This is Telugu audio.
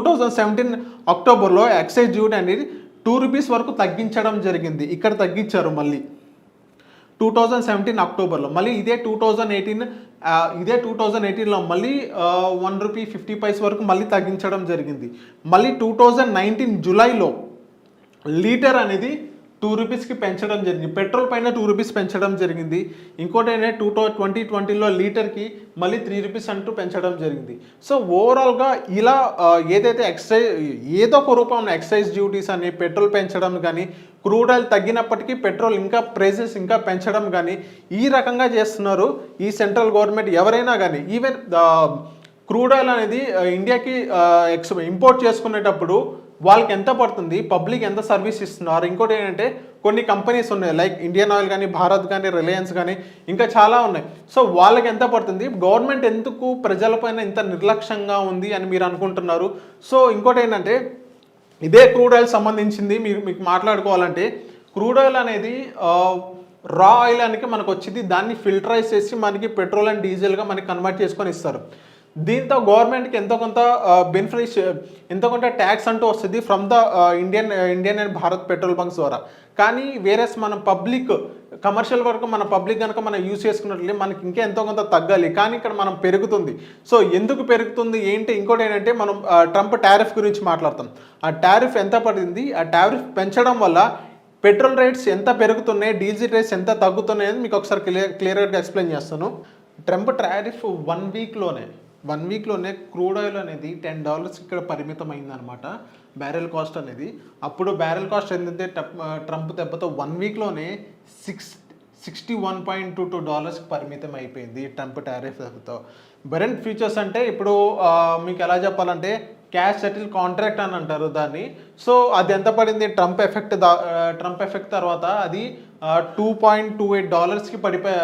2017 అక్టోబర్లో ఎక్సైజ్ డ్యూటీ అనేది ₹2 వరకు తగ్గించడం జరిగింది. ఇక్కడ తగ్గించారు మళ్ళీ 2017 అక్టోబర్లో. మళ్ళీ ఇదే 2018లో మళ్ళీ ₹1.50 వరకు మళ్ళీ తగ్గించడం జరిగింది. మళ్ళీ 2019 జూలైలో లీటర్ అనేది ₹2కి పెంచడం జరిగింది. పెట్రోల్ పైన ₹2 పెంచడం జరిగింది. ఇంకోటి ఏంటంటే 2020లో లీటర్కి మళ్ళీ ₹3 అంటూ పెంచడం జరిగింది. సో ఓవరాల్గా ఇలా ఏదైతే ఏదో ఒక రూపంలో ఎక్సైజ్ డ్యూటీస్ అని పెట్రోల్ పెంచడం కానీ, క్రూడ్ ఆయిల్ తగ్గినప్పటికీ పెట్రోల్ ఇంకా ప్రైసెస్ ఇంకా పెంచడం కానీ ఈ రకంగా చేస్తున్నారు ఈ సెంట్రల్ గవర్నమెంట్. ఎవరైనా కానీ ఈవెన్ క్రూడ్ ఆయిల్ అనేది ఇండియాకి ఇంపోర్ట్ చేసుకునేటప్పుడు వాళ్ళకి ఎంత పడుతుంది, పబ్లిక్ ఎంత సర్వీస్ ఇస్తున్నారు. ఇంకోటి ఏంటంటే కొన్ని కంపెనీస్ ఉన్నాయి లైక్ ఇండియన్ ఆయిల్ కానీ, భారత్ కానీ, రిలయన్స్ కానీ ఇంకా చాలా ఉన్నాయి. సో వాళ్ళకి ఎంత పడుతుంది, గవర్నమెంట్ ఎందుకు ప్రజలపైన ఇంత నిర్లక్ష్యంగా ఉంది అని మీరు అనుకుంటున్నారు. సో ఇంకోటి ఏంటంటే ఇదే క్రూడ్ ఆయిల్ సంబంధించింది మీకు మాట్లాడుకోవాలంటే క్రూడ్ ఆయిల్ అనేది రా ఆయిల్ అనేది మనకు వచ్చింది. దాన్ని ఫిల్టరైజ్ చేసి మనకి పెట్రోల్ అండ్ డీజిల్గా మనకి కన్వర్ట్ చేసుకొని ఇస్తారు. దీంతో గవర్నమెంట్కి ఎంతో కొంత బెనిఫిట్ ఎంతో కొంత ట్యాక్స్ అంటూ వస్తుంది from the Indian and Bharat petrol bunks ద్వారా. కానీ వేరేస్ మనం పబ్లిక్ కమర్షియల్ వరకు మన పబ్లిక్ కనుక మనం యూజ్ చేసుకున్నట్లయితే మనకి ఇంకా ఎంతో కొంత తగ్గాలి. కానీ ఇక్కడ మనం పెరుగుతుంది. సో ఎందుకు పెరుగుతుంది ఏంటి, ఇంకోటి ఏంటంటే మనం ట్రంప్ టారిఫ్ గురించి మాట్లాడతాం. ఆ టారిఫ్ ఎంత పడింది, ఆ టారిఫ్ పెంచడం వల్ల పెట్రోల్ రేట్స్ ఎంత పెరుగుతున్నాయి, డీజిల్ రేట్స్ ఎంత తగ్గుతున్నాయి అని మీకు ఒకసారి క్లియర్గా ఎక్స్ప్లెయిన్ చేస్తాను. ట్రంప్ టారిఫ్ వన్ వీక్లోనే క్రూడ్ ఆయిల్ అనేది $10 ఇక్కడ పరిమితం అయిందనమాట బ్యారెల్ కాస్ట్ అనేది. అప్పుడు బ్యారెల్ కాస్ట్ ఏంటంటే ట్రంప్ దెబ్బతో 1 వీక్లోనే $61.22 పరిమితం అయిపోయింది ట్రంప్ టారిఫ్ దెబ్బతో. బెరెంట్ ఫ్యూచర్స్ అంటే ఇప్పుడు మీకు ఎలా చెప్పాలంటే క్యాష్ సెటిల్ కాంట్రాక్ట్ అని అంటారు దాన్ని. సో అది ఎంత పడింది, ట్రంప్ ఎఫెక్ట్ తర్వాత అది $2.28కి పడిపోయింది.